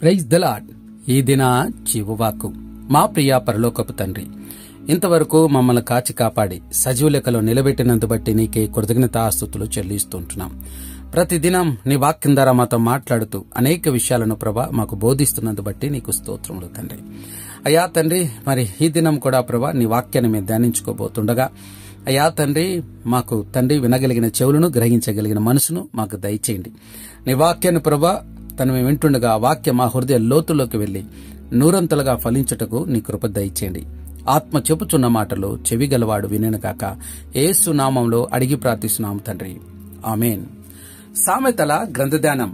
Praise the lord. ఈ దిన జీవవాక్కు. మా ప్రియ పరలోకపు తండ్రి, ఇంతవరకు మమ్మల్ని కాచి కాపాడి సజీవ లెక్కలో నిలబెట్టినందు బట్టి నీకే కృతజ్ఞతాస్తుతులు చెల్లిస్తుంటున్నాం. ప్రతిదినం నీ వాక్యం ద్వారా మాతో మాట్లాడుతూ అనేక విషయాలను ప్రభా మాకు బోధిస్తున్నందు బట్టి నీకు స్తోత్రములు తండ్రి. అయ్యా తండ్రి, మరి ఈ దినం కూడా ప్రభా నీ వాక్యాన్ని మేము ధ్యానించుకోబోతుండగా అయ్యా తండ్రి, మాకు తండ్రి వినగలిగిన చెవులను, గ్రహించగలిగిన మనసును మాకు దయచేయండి. నీ వాక్యాన్ని ప్రభా తను మేము వింటుండగా ఆ వాక్యం మా హృదయ లోతులోకి వెళ్లి నూరంతలుగా ఫలించుటకు నీ కృప దయచేయండి. ఆత్మ చెప్పుచున్న మాటలు చెవిగలవాడు వినగాక. యేసు నామంలో అడిగి ప్రార్థిస్తున్నాము తండ్రి, ఆమేన్. సామెతల గ్రంథధ్యానం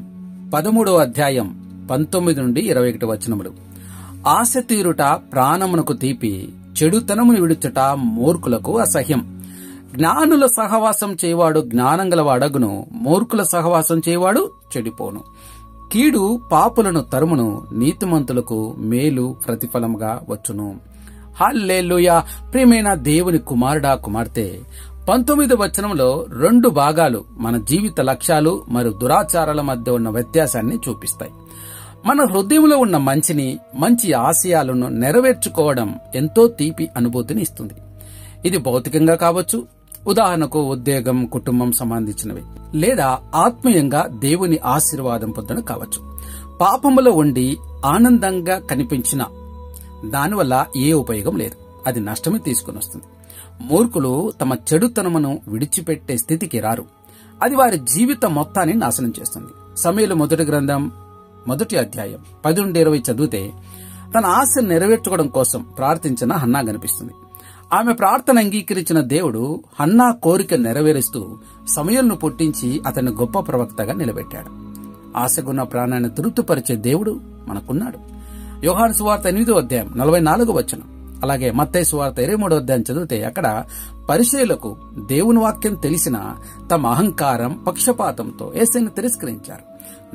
13వ అధ్యాయం 19 నుండి 21 వచనములు. ఆశ తీరుట ప్రాణమునకు తీపి, చెడుతనమును విడుచుట మూర్ఖులకు అసహ్యం. జ్ఞానుల సహవాసం చేయవాడు జ్ఞానం గలవాడగును, మూర్ఖుల సహవాసం చేయవాడు చెడిపోను. కీడు పాపులను తరుమును, నీతిమంతులకు మేలు ప్రతిఫలముగా వచ్చును. హల్లెలూయా. ప్రియమైన దేవుని కుమారుడా, కుమార్తె, 19వ వచనంలో 2 భాగాలు మన జీవిత లక్ష్యాలు మరియు దురాచారాల మధ్య ఉన్న వ్యత్యాసాన్ని చూపిస్తాయి. మన హృదయంలో ఉన్న మంచి ఆశయాలను నెరవేర్చుకోవడం ఎంతో తీపి అనుభూతిని ఇస్తుంది. ఇది భౌతికంగా కావచ్చు, ఉదాహరణకు ఉద్యోగం, కుటుంబం సంబంధించినవి, లేదా ఆత్మీయంగా దేవుని ఆశీర్వాదం పొందడం కావచ్చు. పాపములో ఉండి ఆనందంగా కనిపించిన దానివల్ల ఏ ఉపయోగం లేదు, అది నష్టమే తీసుకుని వస్తుంది. మూర్ఖులు తమ చెడుతనమును విడిచిపెట్టే స్థితికి రారు, అది వారి జీవితం మొత్తాన్ని నాశనం చేస్తుంది. సమూయేలు మొదటి గ్రంథం 1వ అధ్యాయం 10-20 చదివితే తన ఆశ నెరవేర్చుకోవడం కోసం ప్రార్థించిన హన్నా కనిపిస్తుంది. ఆమె ప్రార్థన అంగీకరించిన దేవుడు హన్నా కోరిక నెరవేరుస్తూ సమూయేలును పుట్టించి అతన్ని గొప్ప ప్రవక్తగా నిలబెట్టాడు. ఆశగున్న ప్రాణాన్ని తృప్తిపరిచే దేవుడు మనకున్నాడు. యోహాను సువార్త 8వ అధ్యాయం 44వ వచనం, అలాగే మత్తయి సువార్త 23వ అధ్యాయం చదివితే అక్కడ పరిసయ్యులకు దేవుని వాక్యం తెలిసిన తమ అహంకారం, పక్షపాతంతో యేసుని తిరస్కరించారు.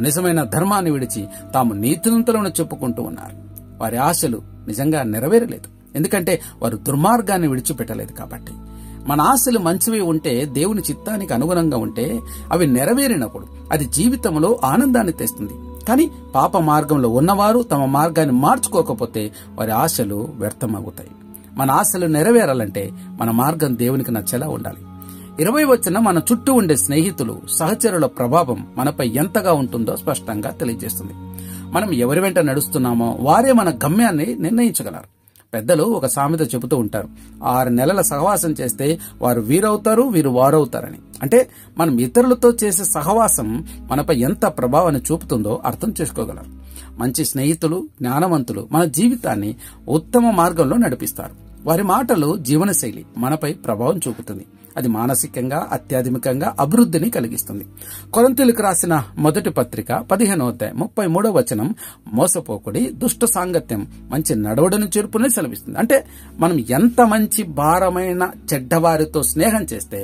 నిజమైన ధర్మాన్ని విడిచి తాము నీతిమంతులను చెప్పుకుంటూ ఉన్నారు. వారి ఆశలు నిజంగా నెరవేరలేదు, ఎందుకంటే వారు దుర్మార్గాన్ని విడిచిపెట్టలేదు కాబట్టి. మన ఆశలు మంచివి ఉంటే, దేవుని చిత్తానికి అనుగుణంగా ఉంటే, అవి నెరవేరినప్పుడు అది జీవితంలో ఆనందాన్ని తెస్తుంది. కానీ పాప మార్గంలో ఉన్నవారు తమ మార్గాన్ని మార్చుకోకపోతే వారి ఆశలు వ్యర్థమవుతాయి. మన ఆశలు నెరవేరాలంటే మన మార్గం దేవునికి నచ్చేలా ఉండాలి. 20వ వచనం మన చుట్టూ ఉండే స్నేహితులు, సహచరుల ప్రభావం మనపై ఎంతగా ఉంటుందో స్పష్టంగా తెలియజేస్తుంది. మనం ఎవరి వెంట నడుస్తున్నామో వారే మన గమ్యాన్ని నిర్ణయించగలరు. పెద్దలు ఒక సామెత చెబుతూ ఉంటారు, 6 నెలల సహవాసం చేస్తే వారు వీరవుతారు, వీరు వారవుతారని. అంటే మనం ఇతరులతో చేసే సహవాసం మనపై ఎంత ప్రభావాన్ని చూపుతుందో అర్థం చేసుకోగలరు. మంచి స్నేహితులు, జ్ఞానవంతులు మన జీవితాన్ని ఉత్తమ మార్గంలో నడిపిస్తారు. వారి మాటలు, జీవనశైలి మనపై ప్రభావం చూపుతుంది. అది మానసికంగా, ఆధ్యాత్మికంగా అభివృద్ధిని కలిగిస్తుంది. కొరింథీయులకు రాసిన మొదటి పత్రిక 15వ అధ్యాయం 33వ వచనం, మోసపోకుడి, దుష్ట సాంగత్యం మంచి నడవడిని చేర్పుని సెలవిస్తుంది. అంటే మనం ఎంత మంచి భారమైన చెడ్డవారితో స్నేహం చేస్తే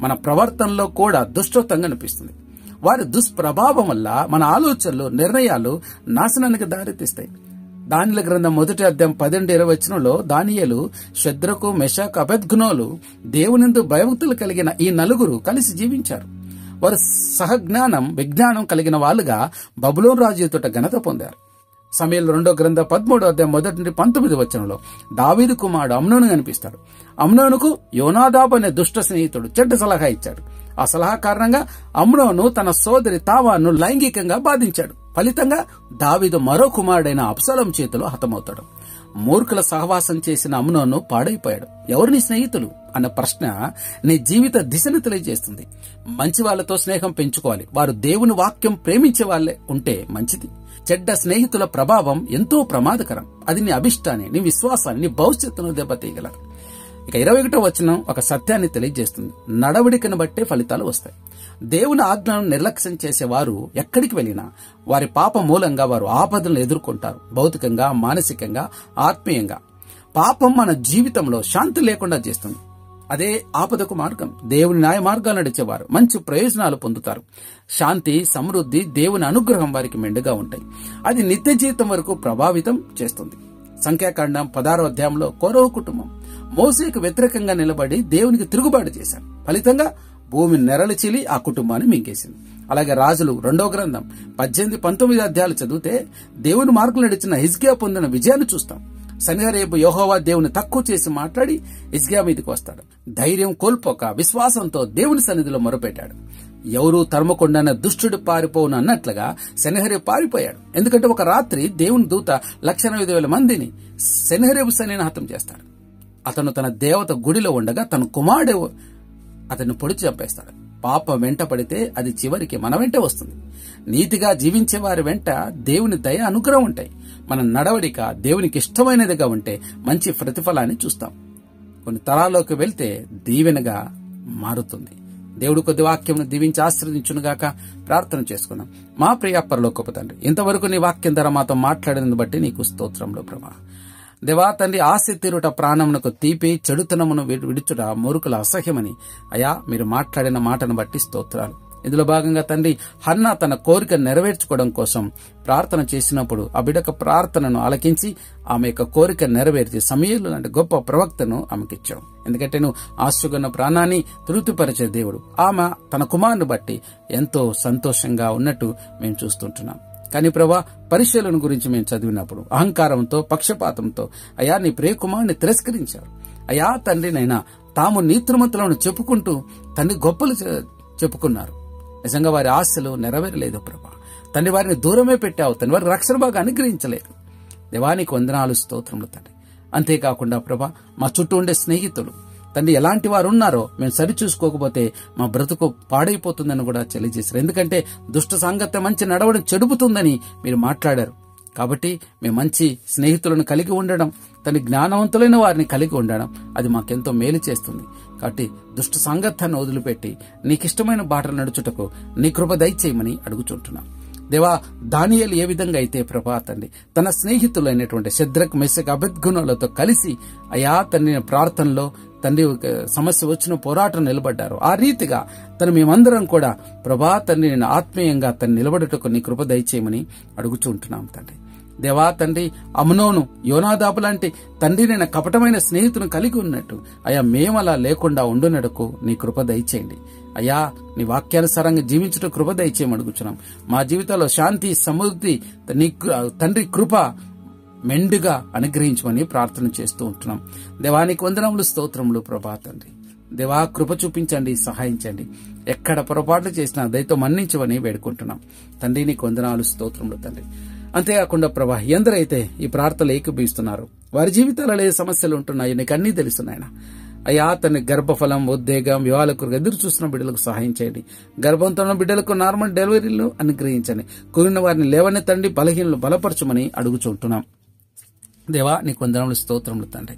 మన ప్రవర్తనలో కూడా దుష్టత్వంగా అనిపిస్తుంది. వారి దుష్ప్రభావం వల్ల మన ఆలోచనలు, నిర్ణయాలు నాశనానికి దారితీస్తాయి. దానియేలు గ్రంథం 1వ అధ్యాయం 10-20 వచనంలో దానియేలు, షద్రకు, మెషాకు, అబేద్గోనులు దేవునియందు భయభక్తులు కలిగిన ఈ 4 కలిసి జీవించారు. వారు సహజ్ఞానం, విజ్ఞానం కలిగిన వాళ్ళుగా బబులోను రాజు ఎదుట ఘనత పొందారు. సమూయేలు 2వ గ్రంథం 13వ అధ్యాయం 1-19 వచనంలో దావీదు కుమారుడు అమ్నోను కనిపిస్తాడు. అమ్నోనుకు యోనాదాబు అనే దుష్ట స్నేహితుడు చెడ్డ సలహా ఇచ్చాడు. ఆ సలహా కారణంగా అమ్నోను తన సోదరి తామారును లైంగికంగా బాధించాడు. ఫలితంగా దావీదు మరో కుమారుడైన అబ్షాలోము చేతిలో హతమవుతాడు. మూర్ఖుల సహవాసం చేసిన అమ్నోను పాడైపోయాడు. ఎవరు నీ స్నేహితులు అన్న ప్రశ్న నీ జీవిత దిశను తెలియజేస్తుంది. మంచి వాళ్లతో స్నేహం పెంచుకోవాలి. వారు దేవుని వాక్యం ప్రేమించే వాళ్లే ఉంటే మంచిది. చెడ్డ స్నేహితుల ప్రభావం ఎంతో ప్రమాదకరం. అది నీ అభిష్టాన్ని, నీ విశ్వాసాన్ని, నీ భవిష్యత్తును దెబ్బతీయగలరు. ఇక 21వ వచనం ఒక సత్యాన్ని తెలియజేస్తుంది. నడవడికను బట్టే ఫలితాలు వస్తాయి. దేవుని ఆజ్ఞలను నిర్లక్ష్యం చేసేవారు ఎక్కడికి వెళ్లినా వారి పాప మూలంగా వారు ఆపదలను ఎదుర్కొంటారు. భౌతికంగా, మానసికంగా, ఆత్మీయంగా. పాపం మన జీవితంలో శాంతి లేకుండా చేస్తుంది. అదే ఆపదకు మార్గం. దేవుని న్యాయ మార్గాలు నడిచేవారు మంచి ప్రయోజనాలు పొందుతారు. శాంతి, సమృద్ధి, దేవుని అనుగ్రహం వారికి మెండుగా ఉంటాయి. అది నిత్య జీవితం వరకు ప్రభావితం చేస్తుంది. సంఖ్యాకాండం 16వ అధ్యాయంలో కోరహు కుటుంబం మోసేకు వ్యతిరేకంగా నిలబడి దేవునికి తిరుగుబాటు చేశారు. ఫలితంగా భూమి నెరలు చీలి ఆ కుటుంబాన్ని మింగేసింది. అలాగే రాజులు 2వ గ్రంథం 18-19 అధ్యాయాలు చదివితే దేవుని మార్గంలో నడిచిన హిజ్కియా పొందిన విజయాన్ని చూస్తాం. సన్హెరీబు యెహోవా దేవుని తక్కువ చేసి మాట్లాడి హిజ్కియా మీదకి వస్తాడు. ధైర్యం కోల్పోక విశ్వాసంతో దేవుని సన్నిధిలో మొరపెట్టాడు. ఎవరూ తరమకుండానే దుష్టుడు పారిపోవును అన్నట్లుగా సన్హెరీబు పారిపోయాడు. ఎందుకంటే ఒక రాత్రి దేవుని దూత 1,80,000 మందిని సన్హెరీబు సైన్యాన్ని హతం చేస్తాడు. అతను తన దేవత గుడిలో ఉండగా తన కుమారుడు అతన్ని పొడిచి చంపేస్తాడు. పాపం వెంట పడితే అది చివరికి మన వెంట వస్తుంది. నీతిగా జీవించే వారి వెంట దేవుని దయ అనుగ్రహం ఉంటాయి. మన నడవడిక దేవునికి ఇష్టమైనదిగా ఉంటే మంచి ప్రతిఫలాన్ని చూస్తాం. కొన్ని తరాల్లోకి వెళ్తే దీవెనగా మారుతుంది. దేవుడు కొద్ది వాక్యం దీవించి ఆశీర్వదించునుగాక. ప్రార్థన చేసుకుందాం. మా ప్రియ పరలోకపు తండ్రి, ఇంతవరకు నీ వాక్యం ద్వారా మాతో మాట్లాడినందు బట్టి నీకు స్తోత్రములు ప్రభా. దేవా తండ్రి, ఆశ తీరుట ప్రాణమునకు తీపి, చెడుతనమును విడుచుట మూర్ఖుల అసహ్యమని అయా మీరు మాట్లాడిన మాటను బట్టి స్తోత్రాలు. ఇందులో భాగంగా తండ్రి, హన్నా తన కోరిక నెరవేర్చుకోవడం కోసం ప్రార్థన చేసినప్పుడు ఆ బిడ్డక ప్రార్థనను ఆలకించి ఆమె యొక్క కోరిక నెరవేర్చి సమూయేలు లాంటి గొప్ప ప్రవక్తను ఆమెకిచ్చావు. ఎందుకంటే నువ్వు ఆశుగన్న ప్రాణాన్ని తృప్తిపరిచే దేవుడు. ఆమె తన కుమారుని బట్టి ఎంతో సంతోషంగా ఉన్నట్టు మేము చూస్తుంటున్నాం. కానీ ప్రభా, పరిశీలన గురించి మేము చదివినప్పుడు అహంకారంతో, పక్షపాతంతో అయా నీ ప్రియకుమారుని తిరస్కరించారు. అయా తండ్రి నైనా తాము నీతిమంతులను చెప్పుకుంటూ తండ్రి గొప్పలు చెప్పుకున్నారు. నిజంగా వారి ఆశలు నెరవేరలేదు ప్రభా. తండ్రి వారిని దూరమే పెట్టావు. తండ్రి వారికి రక్షణ బాగా అనుగ్రహించలేదు. దేవానికి వందనాలు, స్తోత్రములు తండ్రి. అంతేకాకుండా ప్రభా, మా చుట్టూ ఉండే స్నేహితులు తండ్రి ఎలాంటి వారు ఉన్నారో మేము సరిచూసుకోకపోతే మా బ్రతుకు పాడైపోతుందని కూడా తెలియజేశారు. ఎందుకంటే దుష్ట సాంగత్యం మంచి నడవడం చెడుపుతుందని మీరు మాట్లాడారు. కాబట్టి మేము మంచి స్నేహితులను కలిగి ఉండడం, తండ్రి జ్ఞానవంతులైన వారిని కలిగి ఉండడం అది మాకెంతో మేలు చేస్తుంది. కాబట్టి దుష్ట సాంగత్యాన్ని వదిలిపెట్టి నీకిష్టమైన బాటలు నడుచుటకు నీ కృప దయచేయమని అడుగుచుంటున్నాం. దేవా, దానియేలు ఏ విధంగా అయితే ప్రభా తండ్రి తన స్నేహితులైనటువంటి శద్రక్, మెషక్, అబేద్గోనులతో కలిసి అయా తండ్రి ప్రార్థనలో తండ్రి సమస్య వచ్చిన పోరాటం నిలబడ్డారు, ఆ రీతిగా మేమందరం కూడా ప్రభా తండ్రి నేను ఆత్మీయంగా నిలబడుటకు నీ కృప దయచేయమని అడుగుచుంటున్నాం తండ్రి. దేవా తండ్రి, అమ్నోను, యోనాదాబు లాంటి తండ్రి నేను కపటమైన స్నేహితులను కలిగి ఉన్నట్టు అయా మేమలా లేకుండా ఉండునడకు నీ కృప దయచేయండి. అయా నీ వాక్యానుసారంగా జీవించుట కృప దయచేయమని అడుగుచున్నాం. మా జీవితాల్లో శాంతి, సమృద్ధి, నీ తండ్రి కృప మెండుగా అనుగ్రహించమని ప్రార్థన చేస్తూ ఉంటున్నాం. దేవానికి వందనములు, స్తోత్రములు ప్రభా తండ్రి. దేవా కృప చూపించండి, సహాయించండి. ఎక్కడ పొరపాట్లు చేసినా దయతో మన్నించమని వేడుకుంటున్నాం తండ్రి. నీకు వందనాలు, స్తోత్రములు తండ్రి. అంతేకాకుండా ప్రభా, ఎందరైతే ఈ ప్రార్థనలు ఏకీభవిస్తున్నారు వారి జీవితాలలో ఏ సమస్యలు ఉంటున్నాయో నీకు అన్నీ తెలుసున్నాయన. అయ్యా తన గర్భఫలం, ఉద్వేగం, వివాహాలకు ఎదురు చూస్తున్న బిడ్డలకు సహాయం చేయండి. గర్భంతో ఉన్న బిడ్డలకు నార్మల్ డెలివరీలు అనుగ్రహించండి. కూలిన వారిని లేవనెత్తండి, బలహీనలు బలపరచమని అడుగుచుంటున్నాం. దేవా నీకు వందనములు, స్తోత్రములు తండ్రి.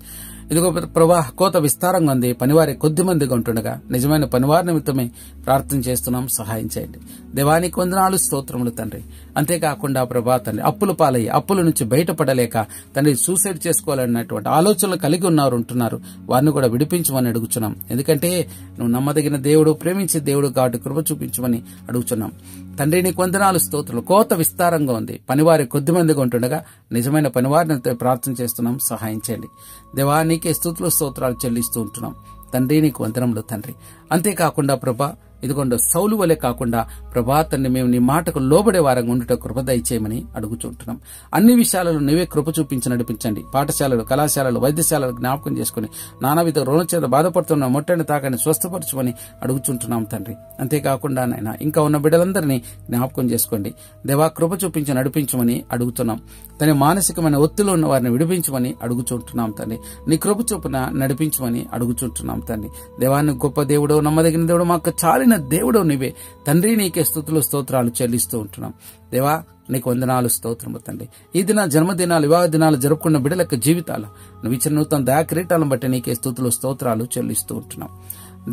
ఇదిగో ప్రభా, కోత విస్తారంగా ఉంది, పనివారి కొద్ది మందిగా ఉంటుండగా నిజమైన పనివారి నిమిత్తమే ప్రార్థన చేస్తున్నాం, సహాయం చేయండి. దేవానికి వందనాలు, స్తోత్రములు తండ్రి. అంతేకాకుండా ప్రభా తండ్రి, అప్పుల పాలయ్యి అప్పుల నుంచి బయటపడలేక తండ్రి సూసైడ్ చేసుకోవాలన్నటువంటి ఆలోచనలు కలిగి ఉంటున్నారు వారిని కూడా విడిపించమని అడుగుచున్నాం. ఎందుకంటే నువ్వు నమ్మదగిన దేవుడు, ప్రేమించే దేవుడు కాబట్టి కృప చూపించమని అడుగుచున్నాం తండ్రి. నీకు వందనాలు, స్తోత్రాలు. కోత విస్తారంగా ఉంది, పనివారి కొద్ది మందిగా ఉంటుండగా నిజమైన పనివారిని ప్రార్థన చేస్తున్నాం, సహాయం చేయండి. దేవా నీకే స్తుతులు, స్తోత్రాలు చెల్లిస్తూ ఉంటున్నాం తండ్రి. నీకు వందనములు తండ్రి. అంతేకాకుండా ప్రభా, ఇదిగోండి సౌలు వలె కాకుండా ప్రభా తండ్రి మేము నీ మాటకు లోబడే వారంగా ఉండుట కృప దయచేయమని అడుగుచుంటున్నాం. అన్ని విషయాలలో నువ్వే కృప చూపించి నడిపించండి. పాఠశాలలు, కళాశాలలు, వైద్యశాలలు జ్ఞాపకం చేసుకుని నానావిధ రుణ చేత బాధపడుతున్న మొట్టని తాకని స్వస్థపరచమని అడుగుచుంటున్నాం తండ్రి. అంతేకాకుండా నాయన ఇంకా ఉన్న బిడ్డలందరినీ జ్ఞాపకం చేసుకోండి. దేవా కృప చూపించి నడిపించమని అడుగుతున్నాం. తన మానసికమైన ఒత్తిడిలో ఉన్న వారిని విడిపించమని అడుగుచుంటున్నాం తండ్రి. నీ కృప చొప్పున నడిపించమని అడుగుచుంటున్నాం తండ్రి. దేవాన్ని గొప్ప దేవుడు, నమ్మదగిన దేవుడు, మాకు చాలిన దేవుడు నీవే తండ్రి. నీకే స్తుతులు, స్తోత్రాలు చెల్లిస్తూ ఉంటున్నాం. దేవా నీకు వందనాలు, స్తోత్రములు తండ్రి. ఈ దిన జన్మదినాలు, వివాహ దినాలు జరుపుకున్న బిడ్డల నూతన నువ్వు ఇచ్చిన నూతన దయాకిరీటాలను బట్టి నీకే స్తుతులు, స్తోత్రాలు చెల్లిస్తూ ఉంటున్నాం.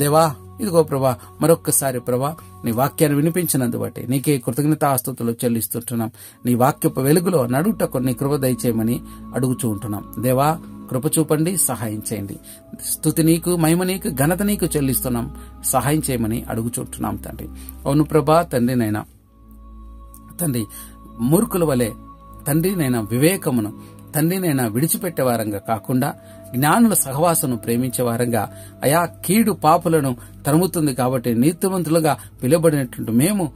దేవా ఇదిగో ప్రభా, మరొక్కసారి ప్రభా నీ వాక్యాన్ని వినిపించినందు బట్టి నీకే కృతజ్ఞతాస్తుతులు చెల్లిస్తుంటున్నాం. నీ వాక్యపు వెలుగులో నడుటకు నీ కృప దయచేయమని అడుగుచూ ఉంటున్నాం. దేవా కృప చూపండి, సహాయం చేయండి. స్తుతి నీకు, మహిమ నీకు, ఘనత నీకు చెల్లిస్తున్నాం, సహాయం చేయమని అడుగుచుంటున్నాం తండ్రి. అవును ప్రభా తండ్రి నైనా తండ్రి, మూర్ఖుల వలె తండ్రి నైనా వివేకమును తండ్రినైనా విడిచిపెట్టే వారంగా కాకుండా జ్ఞానుల సహవాసను ప్రేమించే వారంగా, అయా కీడు పాపులను తరుముతుంది కాబట్టి నీతిమంతులుగా పిలువబడినటువంటి మేము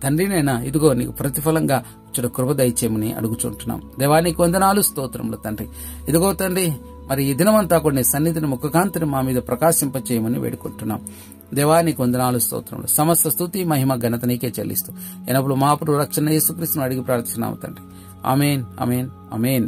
తండ్రినైనా ఇదిగో నీకు ప్రతిఫలంగా ఇచ్చిన కృప దయచేయమని అడుగుచుంటున్నాం. దేవానికి వందనాలు, స్తోత్రములు తండ్రి. ఇదిగో తండ్రి, మరి ఈ దినమంతా కూడా నీ సన్నిధిని ముఖకాంతిని మా మీద ప్రకాశింపచేయమని వేడుకుంటున్నాం. దేవానికి వందనాలు, స్తోత్రములు. సమస్త స్తుతి మహిమ ఘనత నీకే చెల్లిస్తూ ఎనప్పుడు మా ప్రభు రక్షణ యేసుక్రీస్తును అడిగి ప్రార్థిస్తున్నాము తండ్రి. ఆమేన్, ఆమేన్, ఆమేన్.